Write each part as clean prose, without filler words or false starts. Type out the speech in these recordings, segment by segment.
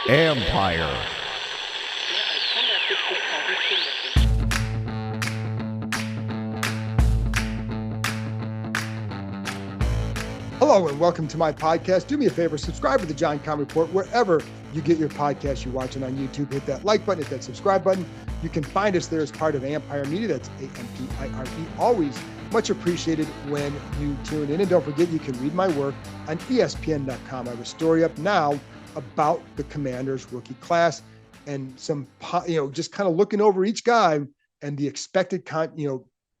Empire. Hello and welcome to my podcast. Do me a favor, subscribe to the John Con Report wherever you get your podcast. You're watching on YouTube, hit that like button, hit that subscribe button. You can find us there as part of Empire Media. That's A-M-P-I-R-E. Always much appreciated when you tune in. And don't forget, you can read my work on ESPN.com. I have a story up now about the Commanders rookie class and some, just kind of looking over each guy and the expected,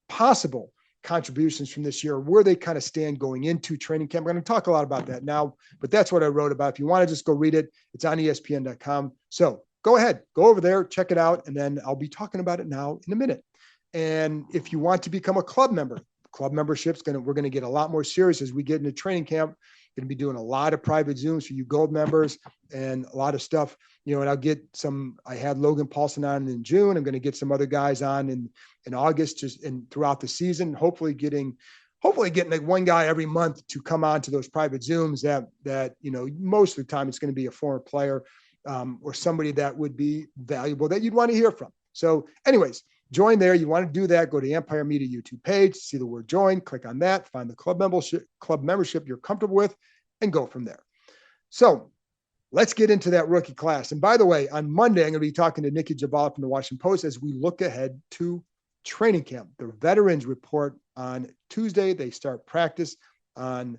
possible contributions from this year, where they kind of stand going into training camp. We're going to talk a lot about that now, but that's what I wrote about. If you want to just go read it, it's on ESPN.com. So go ahead, go over there, check it out, and then I'll be talking about it now in a minute. And if you want to become a club member, club membership's we're going to get a lot more serious as we get into training camp. Going to be doing a lot of private Zooms for you gold members and a lot of stuff, and I'll get I had Logan Paulson on in June. I'm going to get some other guys on in August, and throughout the season, hopefully getting like one guy every month to come on to those private Zooms that most of the time it's going to be a former player or somebody that would be valuable that you'd want to hear from. So anyways, join there. You want to do that, go to the Empire Media YouTube page, see the word join, click on that, find the club membership you're comfortable with, and go from there. So let's get into that rookie class. And by the way, on Monday, I'm going to be talking to Nikki Jabala from the Washington Post as we look ahead to training camp. The veterans report on Tuesday. They start practice on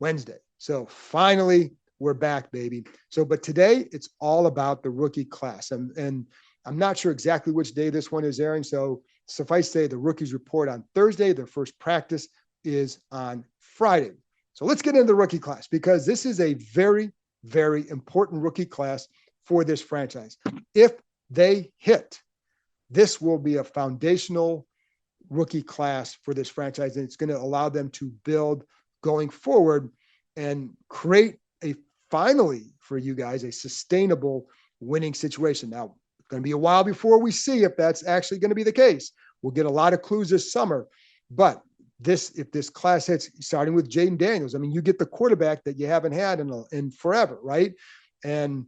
Wednesday. So finally, we're back, baby. But today it's all about the rookie class. And I'm not sure exactly which day this one is airing. So suffice to say, the rookies report on Thursday. Their first practice is on Friday. So let's get into the rookie class, because this is a very, very important rookie class for this franchise. If they hit, this will be a foundational rookie class for this franchise, and it's going to allow them to build going forward and create finally for you guys, a sustainable winning situation. Now, it's going to be a while before we see if that's actually going to be the case. We'll get a lot of clues this summer, but if this class hits, starting with Jaden Daniels, you get the quarterback that you haven't had in forever, right? And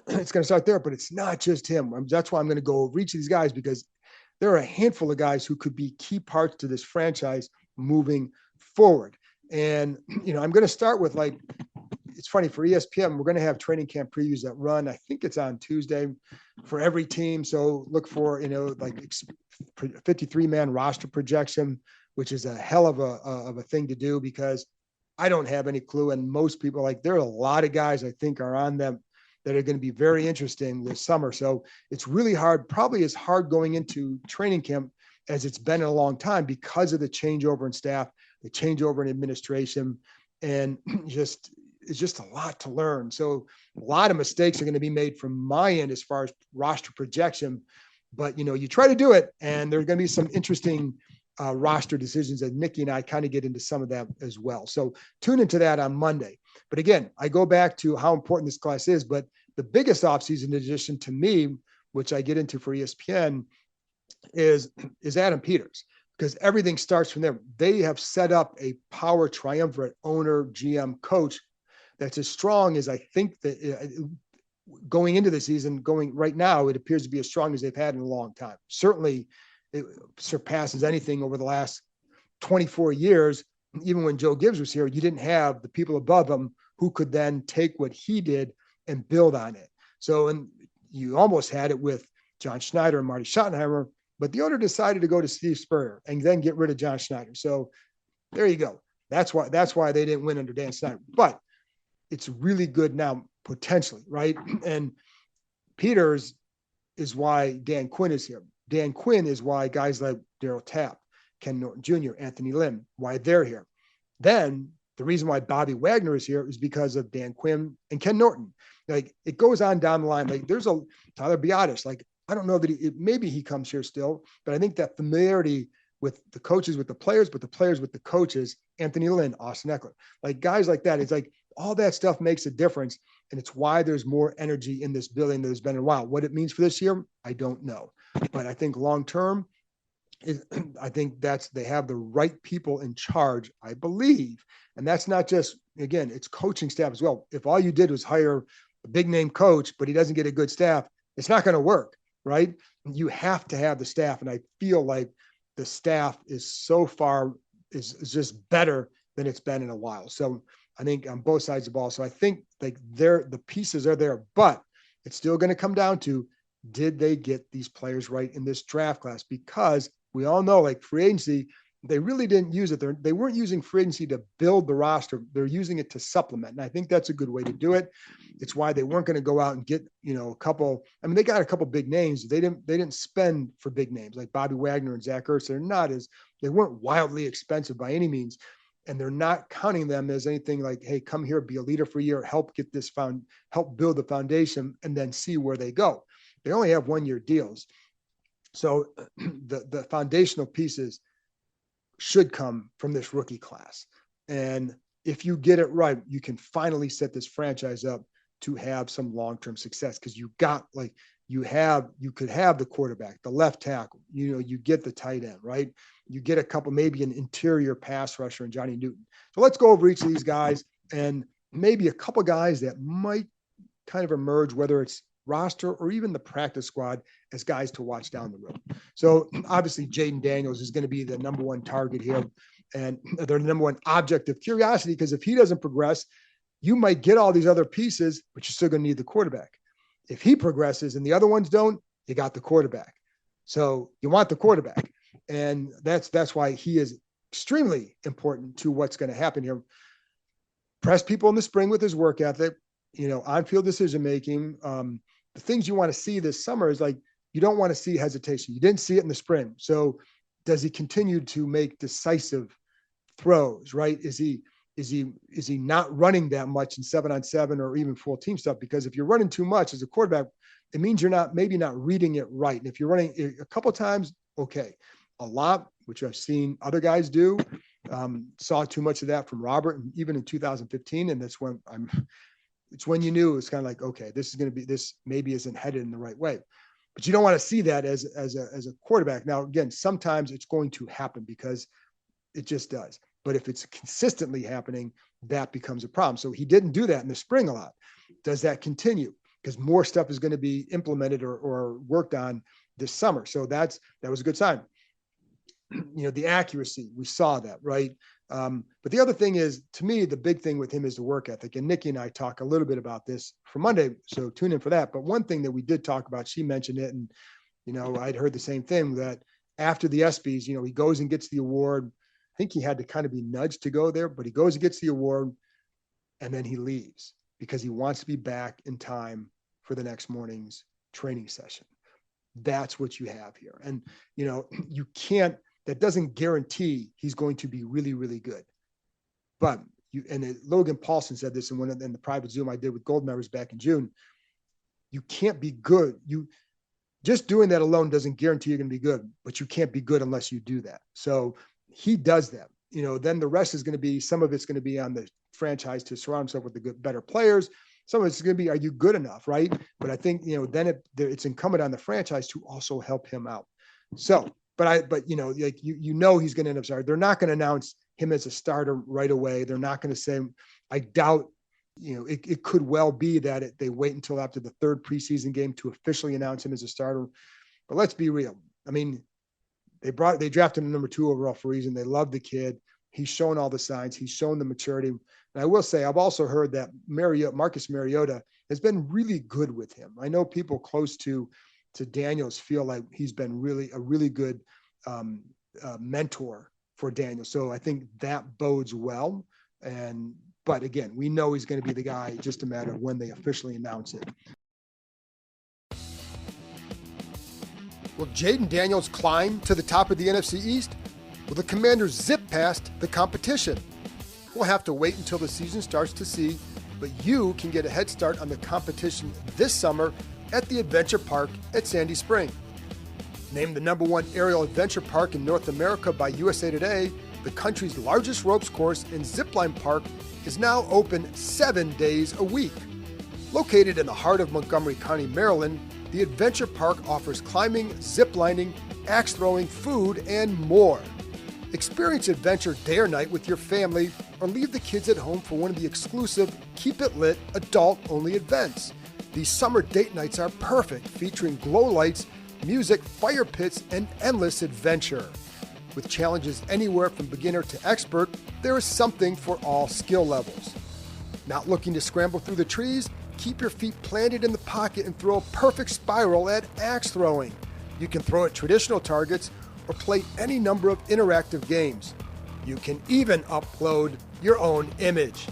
it's going to start there, but it's not just him. That's why I'm going to go over each of these guys, because there are a handful of guys who could be key parts to this franchise moving forward. And, I'm going to start with, it's funny, for ESPN, we're going to have training camp previews that run. I think it's on Tuesday for every team. So look for, 53-man roster projection, which is a hell of a thing to do, because I don't have any clue. And most people, there are a lot of guys I think are on them that are going to be very interesting this summer. So it's really hard, probably as hard going into training camp as it's been in a long time, because of the changeover in staff, the changeover in administration, and it's just a lot to learn. So a lot of mistakes are going to be made from my end as far as roster projection, but you try to do it, and there's going to be some interesting roster decisions, and Nikki and I kind of get into some of that as well. So tune into that on Monday. But again, I go back to how important this class is, but the biggest offseason addition to me, which I get into for ESPN, is Adam Peters, because everything starts from there. They have set up a power triumvirate, owner, GM, coach, that's as strong as I think that going into the season, going right now, it appears to be as strong as they've had in a long time. Certainly, it surpasses anything over the last 24 years. Even when Joe Gibbs was here, you didn't have the people above him who could then take what he did and build on it. So, and you almost had it with John Schneider and Marty Schottenheimer, but the owner decided to go to Steve Spurrier and then get rid of John Schneider. So there you go. That's why they didn't win under Dan Snyder. But it's really good now, potentially, right? And Peters is why Dan Quinn is here. Dan Quinn is why guys like Darryl Tapp, Ken Norton Jr., Anthony Lynn, why they're here. Then the reason why Bobby Wagner is here is because of Dan Quinn and Ken Norton. It goes on down the line. There's a Tyler Biadasz. I don't know that maybe he comes here still, but I think that familiarity with the coaches, with the players, but the players with the coaches, Anthony Lynn, Austin Eckler, guys like that. It's all that stuff makes a difference. And it's why there's more energy in this building than there's been in a while. What it means for this year, I don't know. But I think long-term, I think they have the right people in charge, I believe. And that's not just, again, it's coaching staff as well. If all you did was hire a big name coach, but he doesn't get a good staff, it's not going to work, right? You have to have the staff. And I feel like the staff is so far is just better than it's been in a while. So I think on both sides of the ball. So I think like the pieces are there, but it's still going to come down to, did they get these players right in this draft class? Because we all know, like, free agency, they really didn't use it. They weren't using free agency to build the roster. They're using it to supplement. And I think that's a good way to do it. It's why they weren't going to go out and get, a couple. I mean, they got a couple big names. They didn't spend for big names like Bobby Wagner and Zach Ertz. They weren't wildly expensive by any means. And they're not counting them as anything like, hey, come here, be a leader for a year, help build the foundation, and then see where they go. They only have 1-year deals. So the foundational pieces should come from this rookie class. And if you get it right, you can finally set this franchise up to have some long-term success, because you could have the quarterback, the left tackle, you get the tight end, right? You get a couple, maybe an interior pass rusher and Johnny Newton. So let's go over each of these guys and maybe a couple guys that might kind of emerge, whether it's roster or even the practice squad, as guys to watch down the road. So obviously Jaden Daniels is going to be the number one target here, and they're the number one object of curiosity, because if he doesn't progress, you might get all these other pieces, but you're still going to need the quarterback. If he progresses and the other ones don't, you got the quarterback. So you want the quarterback. And that's why he is extremely important to what's going to happen here. Press people in the spring with his work ethic, on-field decision-making. The things you want to see this summer is, like, you don't want to see hesitation. You didn't see it in the spring. So does he continue to make decisive throws, right? Is he not running that much in 7-on-7 or even full team stuff? Because if you're running too much as a quarterback, it means you're maybe not reading it right. And if you're running a couple of times, okay. A lot, which I've seen other guys do, saw too much of that from Robert, and even in 2015. And that's when it's when you knew it's kind of like, okay, this maybe isn't headed in the right way. But you don't want to see that as a quarterback. Now, again, sometimes it's going to happen because it just does. But if it's consistently happening, that becomes a problem. So he didn't do that in the spring a lot. Does that continue? Because more stuff is going to be implemented or worked on this summer. So that was a good sign. The accuracy, we saw that, right? But the other thing is, to me, the big thing with him is the work ethic. And Nikki and I talk a little bit about this for Monday, so tune in for that. But one thing that we did talk about, she mentioned it, and, I'd heard the same thing, that after the ESPYs, he goes and gets the award. I think he had to kind of be nudged to go there, but he goes and gets the award, and then he leaves because he wants to be back in time for the next morning's training session. That's what you have here. And, you can't, that doesn't guarantee he's going to be really, really good. But Logan Paulson said this in the private Zoom I did with Gold members back in June. You can't be good. Just doing that alone doesn't guarantee you're going to be good, but you can't be good unless you do that. So he does that. Then the rest is going to be, some of it's going to be on the franchise to surround himself with the better players. Some of it's going to be, are you good enough, right? But I think, then it's incumbent on the franchise to also help him out. So, but he's going to end up starting. They're not going to announce him as a starter right away. They're not going to say, I doubt, it could well be that they wait until after the third preseason game to officially announce him as a starter. But let's be real. I mean, they drafted him number 2 overall for a reason. They love the kid. He's shown all the signs. He's shown the maturity. And I will say, I've also heard that Marcus Mariota has been really good with him. I know people close to Daniels feel like he's been a really good mentor for Daniels. So I think that bodes well. But again, we know he's going to be the guy, just a matter of when they officially announce it. Will Jaden Daniels climb to the top of the NFC East? Will the Commanders zip past the competition? We'll have to wait until the season starts to see, but you can get a head start on the competition this summer at the Adventure Park at Sandy Spring. Named the #1 aerial adventure park in North America by USA Today, the country's largest ropes course and zipline park is now open 7 days a week. Located in the heart of Montgomery County, Maryland, the Adventure Park offers climbing, ziplining, axe throwing, food, and more. Experience adventure day or night with your family, or leave the kids at home for one of the exclusive Keep It Lit adult-only events. These summer date nights are perfect, featuring glow lights, music, fire pits, and endless adventure. With challenges anywhere from beginner to expert, there is something for all skill levels. Not looking to scramble through the trees? Keep your feet planted in the pocket and throw a perfect spiral at axe throwing. You can throw at traditional targets or play any number of interactive games. You can even upload your own image.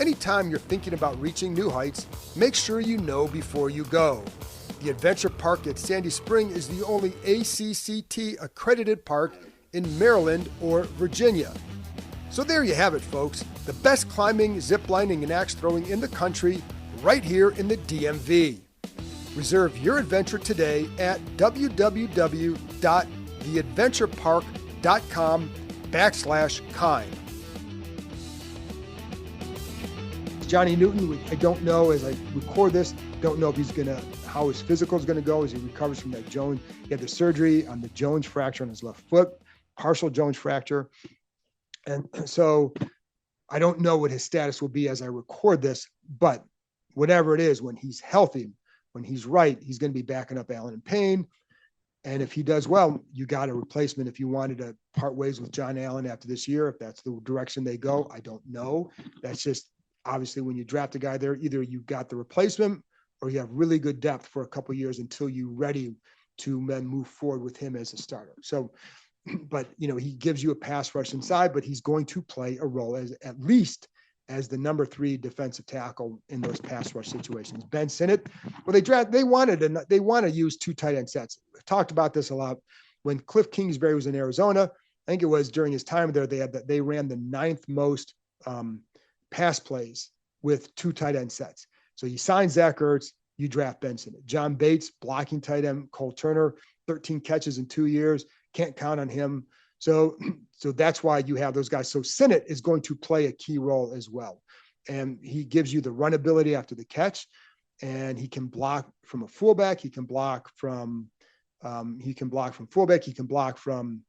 Anytime you're thinking about reaching new heights, make sure you know before you go. The Adventure Park at Sandy Spring is the only ACCT accredited park in Maryland or Virginia. So there you have it, folks. The best climbing, ziplining, and axe throwing in the country right here in the DMV. Reserve your adventure today at www.theadventurepark.com/Kime. Johnny Newton, I don't know as I record this, don't know if how his physical is going to go as he recovers from that Jones. He had the surgery on the Jones fracture on his left foot, partial Jones fracture. And so I don't know what his status will be as I record this, but whatever it is, when he's healthy, when he's right, he's going to be backing up Allen in Payne. And if he does well, you got a replacement. If you wanted to part ways with John Allen after this year, if that's the direction they go, I don't know. That's just obviously when you draft a guy there, either you got the replacement or you have really good depth for a couple of years until you're ready to then move forward with him as a starter. So, but he gives you a pass rush inside, but he's going to play a role as at least as the number 3 defensive tackle in those pass rush situations. Ben Sinnott, well, they want to use 2 tight end sets. We've talked about this a lot. When Cliff Kingsbury was in Arizona, I think it was during his time there, they ran the 9th most pass plays with 2 tight end sets. So you sign Zach Ertz, you draft Ben Sinnott. John Bates, blocking tight end, Cole Turner, 13 catches in 2 years. Can't count on him. So that's why you have those guys. So Sinnott is going to play a key role as well. And he gives you the run ability after the catch, and he can block from a fullback. He can block from fullback. He can block from,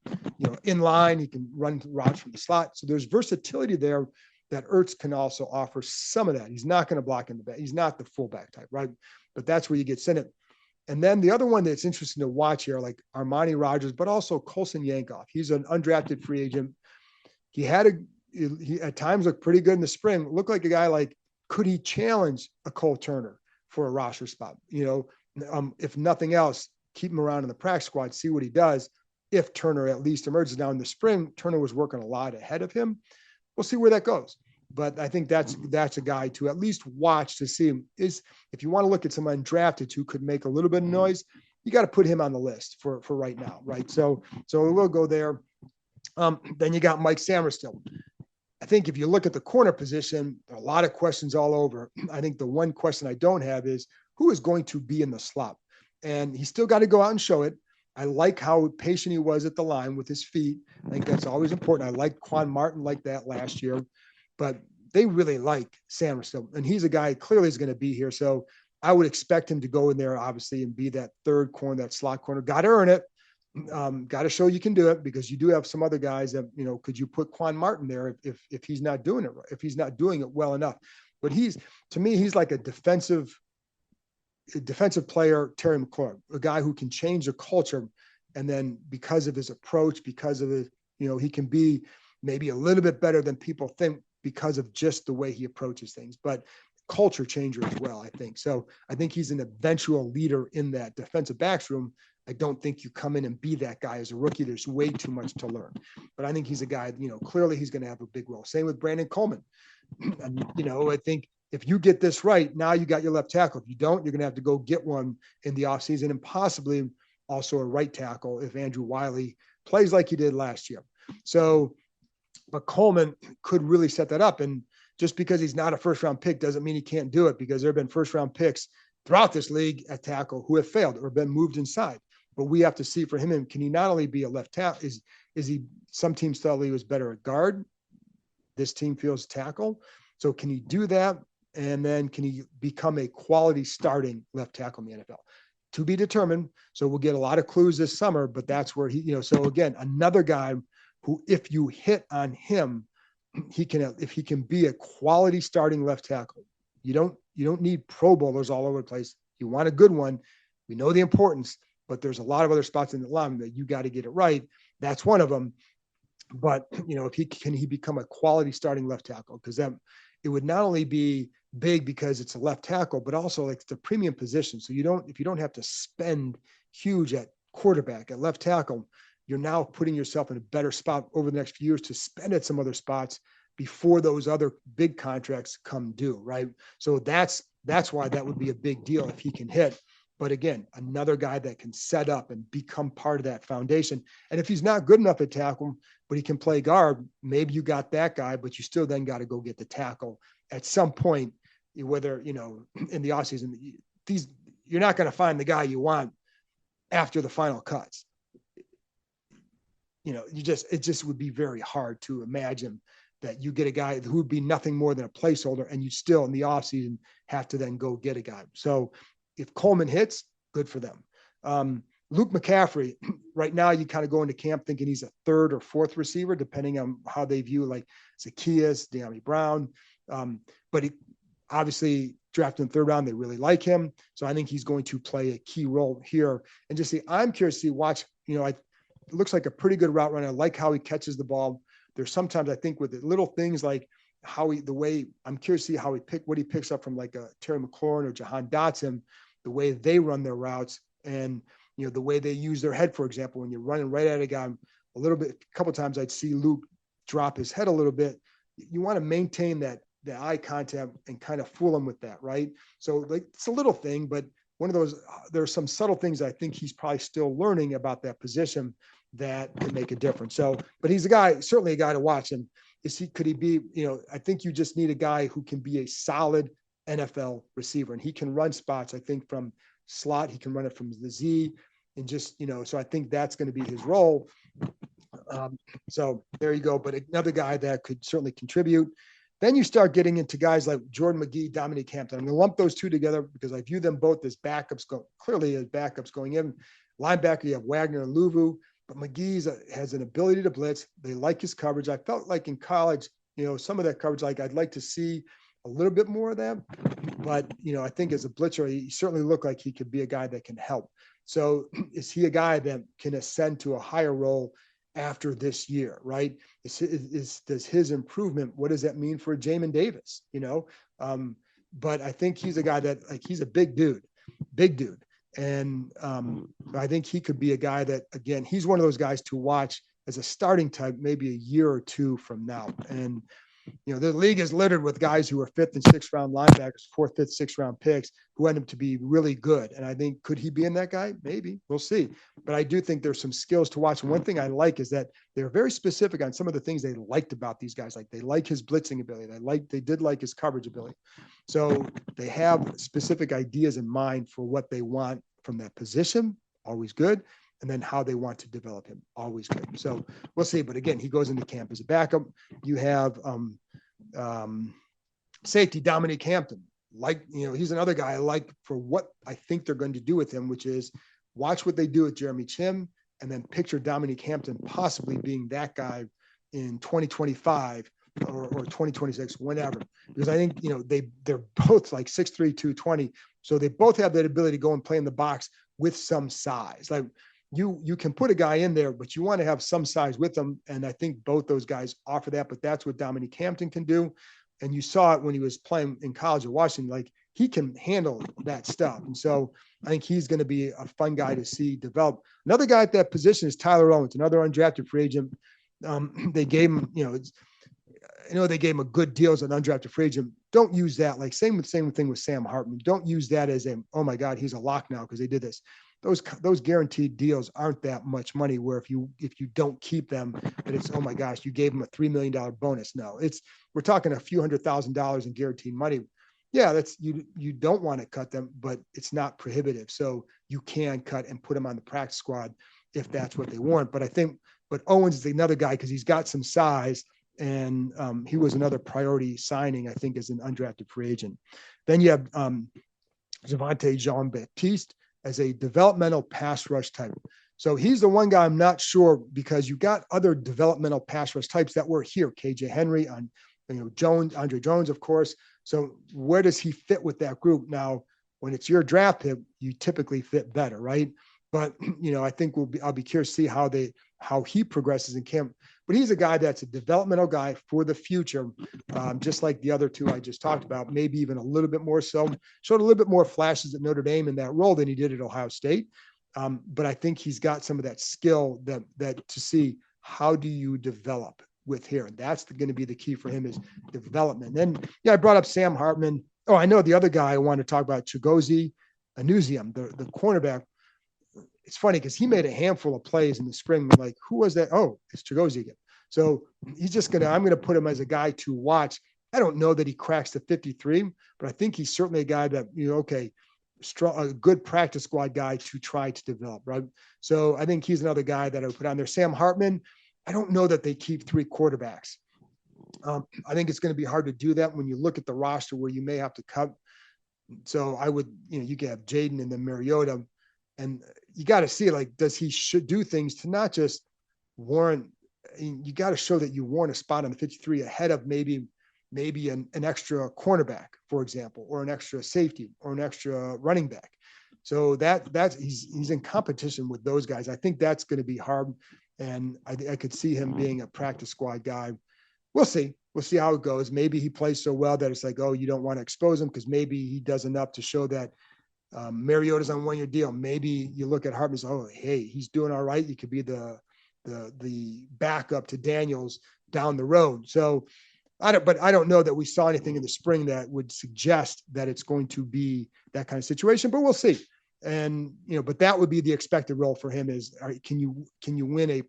in line. He can run routes from the slot. So there's versatility there that Ertz can also offer some of that. He's not going to block in the back. He's not the fullback type, right? But that's where you get Sinnott. And then the other one that's interesting to watch here, like Armani Rogers, but also Colson Yankoff. He's an undrafted free agent. He at times looked pretty good in the spring. Looked like a guy could he challenge a Cole Turner for a roster spot? If nothing else, keep him around in the practice squad, see what he does. If Turner at least emerges. Now in the spring, Turner was working a lot ahead of him. We'll see where that goes. But I think that's a guy to at least watch to see him. If you want to look at some undrafted who could make a little bit of noise, you got to put him on the list for right now, right? So we'll go there. Then you got Mike Samerstill. I think if you look at the corner position, there are a lot of questions all over. I think the one question I don't have is who is going to be in the slot? And he's still got to go out and show it. I like how patient he was at the line with his feet. I think that's always important. I liked Quan Martin like that last year. But they really like Samerstill, and he's a guy clearly is going to be here. So I would expect him to go in there, obviously, and be that third corner, that slot corner. Got to earn it. Got to show you can do it, because you do have some other guys that, could you put Quan Martin there if he's not doing it, if he's not doing it well enough? But to me, he's like a defensive player, Terry McLaurin, a guy who can change the culture. And then because of his approach, because of his, he can be maybe a little bit better than people think, because of just the way he approaches things, but culture changer as well, I think. So I think he's an eventual leader in that defensive backs room. I don't think you come in and be that guy as a rookie. There's way too much to learn, but I think he's a guy, clearly he's going to have a big role. Same with Brandon Coleman. And, I think if you get this right, now you got your left tackle. If you don't, you're going to have to go get one in the offseason, and possibly also a right tackle if Andrew Wiley plays like he did last year. So, but Coleman could really set that up. And just because he's not a first-round pick doesn't mean he can't do it, because there have been first-round picks throughout this league at tackle who have failed or been moved inside. But we have to see for him, can he not only be a left tackle, is he, some teams thought he was better at guard. This team feels tackle. So can he do that? And then can he become a quality starting left tackle in the NFL? to be determined. So we'll get a lot of clues this summer, but that's where so again, another guy who, if you hit on him, if he can be a quality starting left tackle. You don't need pro bowlers all over the place. You want a good one. We know the importance, but there's a lot of other spots in the line that you got to get it right. That's one of them. But if he become a quality starting left tackle, because then it would not only be big because it's a left tackle, but also like it's a premium position. So if you don't have to spend huge at quarterback, at left tackle, you're now putting yourself in a better spot over the next few years to spend at some other spots before those other big contracts come due, right? So that's why that would be a big deal if he can hit. But again, another guy that can set up and become part of that foundation. And if he's not good enough at tackle, but he can play guard, maybe you got that guy, but you still then got to go get the tackle at some point, whether, in the offseason, you're not going to find the guy you want after the final cuts. It just would be very hard to imagine that you get a guy who would be nothing more than a placeholder, and you still in the offseason have to then go get a guy. So if Coleman hits, good for them. Luke McCaffrey, right now you kind of go into camp thinking he's a third or fourth receiver, depending on how they view like Zacchaeus, De'Ami Brown. But he obviously drafted in the third round. They really like him. So I think he's going to play a key role here. And just see, I'm curious to watch, it looks like a pretty good route runner. I like how he catches the ball. There's sometimes I think with the little things like I'm curious to see what he picks up from like a Terry McLaurin or Jahan Dotson, the way they run their routes and, the way they use their head, for example, when you're running right at a guy a couple of times I'd see Luke drop his head a little bit. You want to maintain that eye contact and kind of fool him with that. Right. So like it's a little thing, but one of those, there's some subtle things I think he's probably still learning about that position that can make a difference. So, but he's certainly a guy to watch. And could he be, I think you just need a guy who can be a solid NFL receiver, and he can run spots. I think from slot, he can run it from the Z, and just, so I think that's going to be his role. So there you go. But another guy that could certainly contribute. Then you start getting into guys like Jordan McGee, Dominique Hampton. I'm going to lump those two together because I view them both as backups, clearly as backups going in. Linebacker, you have Wagner and Luvu, but McGee has an ability to blitz. They like his coverage. I felt like in college, some of that coverage, like I'd like to see a little bit more of that. But, I think as a blitzer, he certainly looked like he could be a guy that can help. So is he a guy that can ascend to a higher role after this year, right? Does his improvement, what does that mean for Jamin Davis? But I think he's a guy that he's a big dude. And I think he could be a guy that, again, he's one of those guys to watch as a starting type, maybe a year or two from now. And, the league is littered with guys who are 5th and 6th round linebackers, 4th, 5th, 6th round picks who end up to be really good. And I think, could he be in that guy? Maybe. We'll see. But I do think there's some skills to watch. And one thing I like is that they're very specific on some of the things they liked about these guys. Like they like his blitzing ability. They did like his coverage ability. So they have specific ideas in mind for what they want from that position. Always good. And then how they want to develop him, always good. So we'll see. But again, he goes into camp as a backup. You have safety Dominique Hampton. He's another guy I like for what I think they're going to do with him, which is watch what they do with Jeremy Chim and then picture Dominique Hampton possibly being that guy in 2025 or 2026, whenever. Because I think, they're both like 6'3", 220. So they both have that ability to go and play in the box with some size. Like, you can put a guy in there, but you want to have some size with them. And I think both those guys offer that, but that's what Dominique Hampton can do. And you saw it when he was playing in college at Washington, like he can handle that stuff. And so I think he's going to be a fun guy to see develop. Another guy at that position is Tyler Owens, another undrafted free agent. They gave him, they gave him a good deal as an undrafted free agent. Don't use that. Like same thing with Sam Hartman. Don't use that as oh my God, he's a lock now because they did this. Those guaranteed deals aren't that much money where if you don't keep them, that it's, oh my gosh, you gave them a $3 million bonus. No, we're talking a few $100,000 in guaranteed money. Yeah, you don't want to cut them, but it's not prohibitive. So you can cut and put them on the practice squad if that's what they want. But Owens is another guy because he's got some size, and he was another priority signing, I think, as an undrafted free agent. Then you have Javonte Jean-Baptiste. as a developmental pass rush type. So he's the one guy I'm not sure, because you got other developmental pass rush types that were here. KJ Henry, on Jones, Andre Jones, of course. So where does he fit with that group? Now, when it's your draft pick, you typically fit better, right? But I think I'll be curious to see how he progresses in camp. But he's a guy that's a developmental guy for the future, just like the other two I just talked about, maybe even a little bit more so. Showed a little bit more flashes at Notre Dame in that role than he did at Ohio State. But I think he's got some of that skill that to see how do you develop with here. And that's going to be the key for him, is development. Then, I brought up Sam Hartman. Oh, I know the other guy I want to talk about, Chigozie Anuzium, the cornerback. It's funny because he made a handful of plays in the spring. We're like, who was that? Oh, it's Chigozie again. So I'm going to put him as a guy to watch. I don't know that he cracks the 53, but I think he's certainly a guy that, a good practice squad guy to try to develop, right? So I think he's another guy that I would put on there. Sam Hartman, I don't know that they keep 3 quarterbacks. I think it's going to be hard to do that when you look at the roster where you may have to cut. So I would, you can have Jaden and then Mariota, and you got to see, does he should do things to not just warrant, you got to show that you warrant a spot on the 53 ahead of maybe an extra cornerback, for example, or an extra safety or an extra running back. So that's he's in competition with those guys. I think that's going to be hard. And I could see him being a practice squad guy. We'll see. We'll see how it goes. Maybe he plays so well that it's like, oh, you don't want to expose him, because maybe he does enough to show that Mariota's on 1-year deal. Maybe you look at Hartman and say, oh, hey, he's doing all right. He could be the backup to Daniels down the road. So I don't know that we saw anything in the spring that would suggest that it's going to be that kind of situation, but we'll see. And, but that would be the expected role for him is, can you win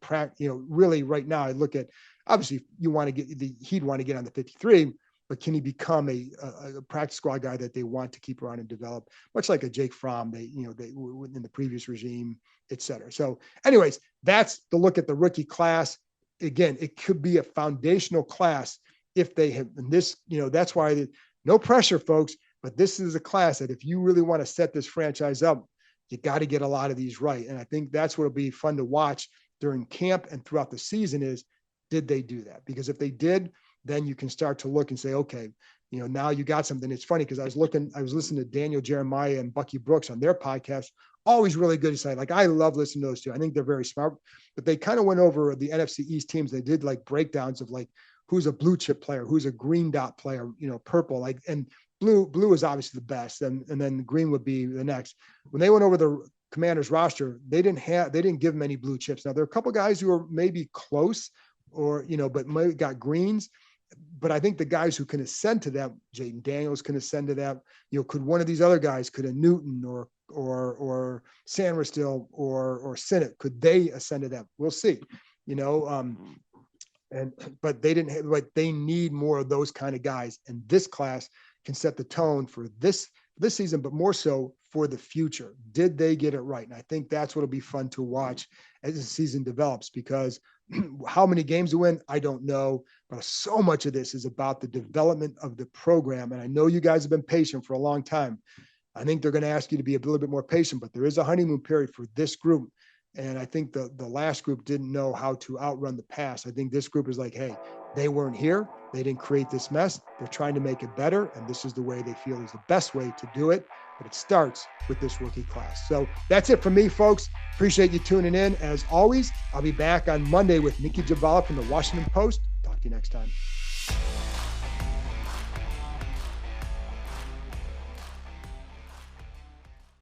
really right now I look at, obviously he'd want to get on the 53, but can he become a practice squad guy that they want to keep around and develop, much like a Jake Fromm, they in the previous regime, et cetera. So anyways, that's the look at the rookie class. Again, it could be a foundational class if they have, and this, that's why no pressure, folks, but this is a class that if you really want to set this franchise up, you got to get a lot of these right. And I think that's what will be fun to watch during camp and throughout the season is, did they do that? Because if they did, then you can start to look and say, okay, now you got something. It's funny because I was listening to Daniel Jeremiah and Bucky Brooks on their podcast, always really good insight. I love listening to those two. I think they're very smart, but they kind of went over the NFC East teams. They did breakdowns of who's a blue chip player, who's a green dot player, purple, and blue is obviously the best. And then green would be the next. When they went over the Commanders roster, they didn't give them any blue chips. Now there are a couple guys who are maybe close or, but maybe got greens, but I think the guys who can ascend to that, Jaden Daniels can ascend to that, could one of these other guys, could a Newton or Sanders or Sinnott, could they ascend to that? We'll see, but they didn't have, they need more of those kind of guys. And this class can set the tone for this season, but more so for the future. Did they get it right? And I think that's what'll be fun to watch as the season develops, because how many games to win, I don't know, but so much of this is about the development of the program. And I know you guys have been patient for a long time. I think they're going to ask you to be a little bit more patient, but there is a honeymoon period for this group. And I think the last group didn't know how to outrun the past. I think this group is like, hey, they weren't here. They didn't create this mess. They're trying to make it better. And this is the way they feel is the best way to do it. But it starts with this rookie class. So that's it for me, folks. Appreciate you tuning in. As always, I'll be back on Monday with Nikki Javala from the Washington Post. Talk to you next time.